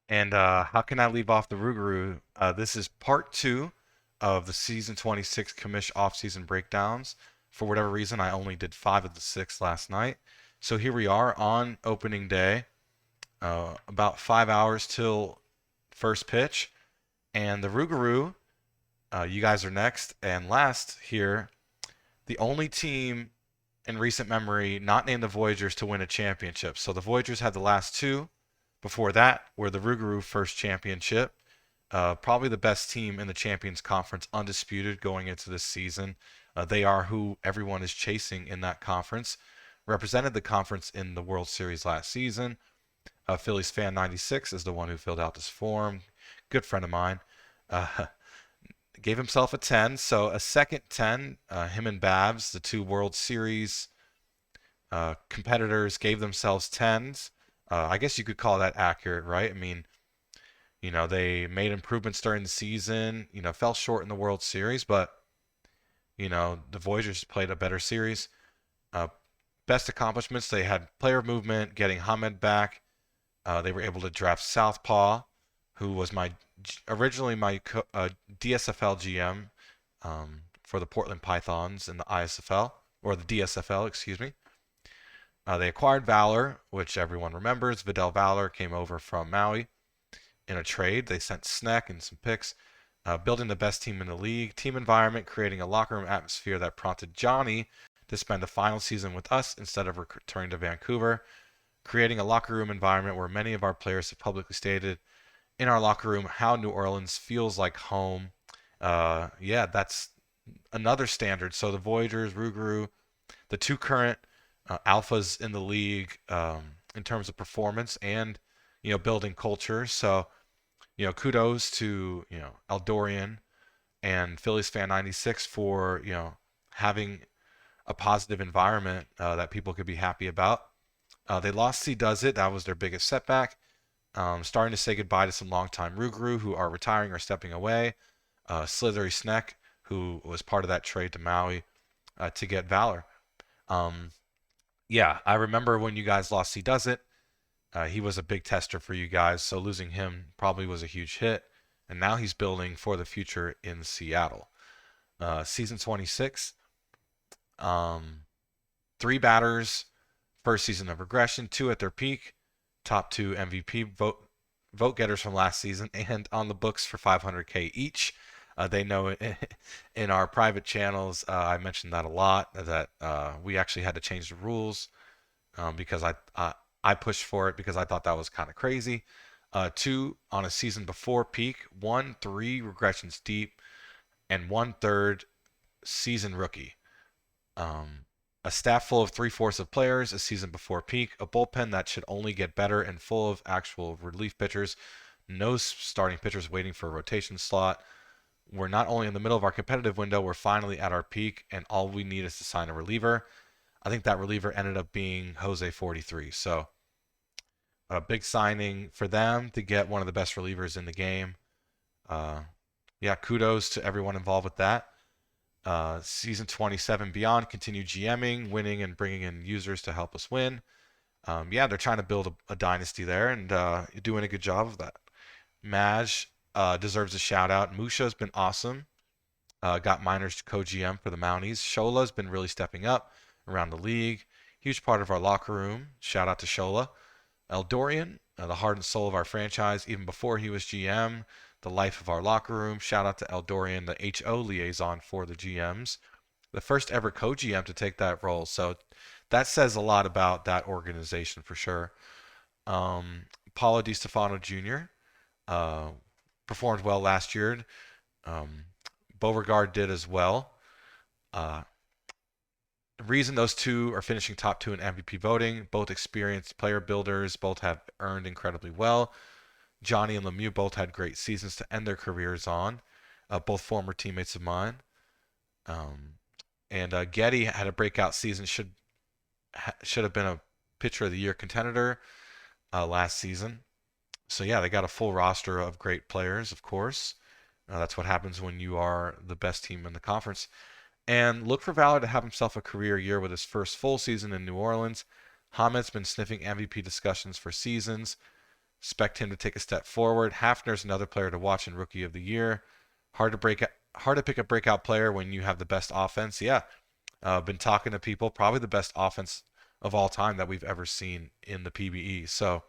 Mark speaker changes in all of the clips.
Speaker 1: And how can I leave off the Rougarou? This is part two of the season 26 Commish off-season breakdowns. For whatever reason, I only did 5 of the 6 last night. So here we are on opening day, about 5 hours till first pitch. And the Rougarou, you guys are next and last here. The only team in recent memory not named the Voyagers to win a championship. So the Voyagers had the last two. Before that were the Rougarou first championship. Probably the best team in the Champions Conference, undisputed going into this season. They are who everyone is chasing in that conference. Represented the conference in the World Series last season. Phillies fan 96 is the one who filled out this form. Good friend of mine. Uh, gave himself a 10, so a second 10. Him and Babs, the two World Series competitors, gave themselves 10s. I guess you could call that accurate, right? I mean, they made improvements during the season, fell short in the World Series, but, the Voyagers played a better series. Uh, Best accomplishments, they had player movement, getting Hamed back. They were able to draft Southpaw, who was originally my DSFL GM for the Portland Pythons in the ISFL, or the DSFL, excuse me. They acquired Valor, which everyone remembers. Vidal Valor came over from Maui in a trade. They sent Sneck and some picks, building the best team in the league. Team environment, creating a locker room atmosphere that prompted Johnny to spend the final season with us instead of returning to Vancouver. Creating a locker room environment where many of our players have publicly stated in our locker room how New Orleans feels like home. Yeah, that's another standard. So the Voyagers, Rougarou, the two current alphas in the league in terms of performance and building culture. So kudos to Eldorian and Phillies fan 96 for having a positive environment that people could be happy about. They lost C Does It. That was their biggest setback. Starting to say goodbye to some longtime Rougarou who are retiring or stepping away. Slithery Sneck, who was part of that trade to Maui to get Valor. Um, yeah, I remember when you guys lost C Does It. He was a big tester for you guys, so losing him probably was a huge hit. And now he's building for the future in Seattle. Season 26, um, three batters, first season of regression, two at their peak, top two MVP vote getters from last season, and on the books for 500K each. They know it in our private channels. I mentioned that a lot. That we actually had to change the rules because I pushed for it because I thought that was kind of crazy. Two on a season before peak, one three regressions deep, and one third season rookie. Um, a staff full of three-fourths of players a season before peak, a bullpen that should only get better and full of actual relief pitchers, no starting pitchers waiting for a rotation slot. We're not only in the middle of our competitive window, we're finally at our peak, and all we need is to sign a reliever. I think that reliever ended up being Jose 43. So a big signing for them to get one of the best relievers in the game. Uh, yeah, kudos to everyone involved with that. Season 27 beyond, continue GMing, winning, and bringing in users to help us win. Yeah, they're trying to build a dynasty there, and doing a good job of that. Maj deserves a shout out. Musha's been awesome. Got minors co-GM for the Mounties. Shola's been really stepping up around the league. Huge part of our locker room. Shout out to Shola. Eldorian, the heart and soul of our franchise, even before he was GM, the life of our locker room. Shout out to Eldorian, the HO liaison for the GMs, the first ever co-GM to take that role. So that says a lot about that organization for sure. Paulo DiStefano Jr. Uh, performed well last year. Um, Beauregard did as well. Uh, the reason those two are finishing top two in MVP voting, both experienced player builders, both have earned incredibly well. Johnny and Lemieux both had great seasons to end their careers on, both former teammates of mine. Um, and Getty had a breakout season, should have been a pitcher of the year contender last season. So yeah, they got a full roster of great players, of course. That's what happens when you are the best team in the conference. And look for Valor to have himself a career year with his first full season in New Orleans. Hamed's been sniffing MVP discussions for seasons. Expect him to take a step forward. Hafner's another player to watch in Rookie of the Year. Hard to pick a breakout player when you have the best offense. Yeah, been talking to people, probably the best offense of all time that we've ever seen in the PBE. So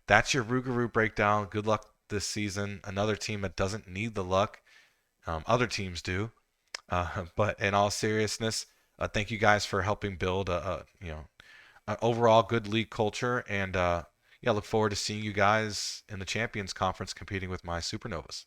Speaker 1: that's your Rougarou breakdown. Good luck this season. Another team that doesn't need the luck. Other teams do. But in all seriousness, thank you guys for helping build an overall good league culture. And yeah, look forward to seeing you guys in the Champions Conference competing with my Supernovas.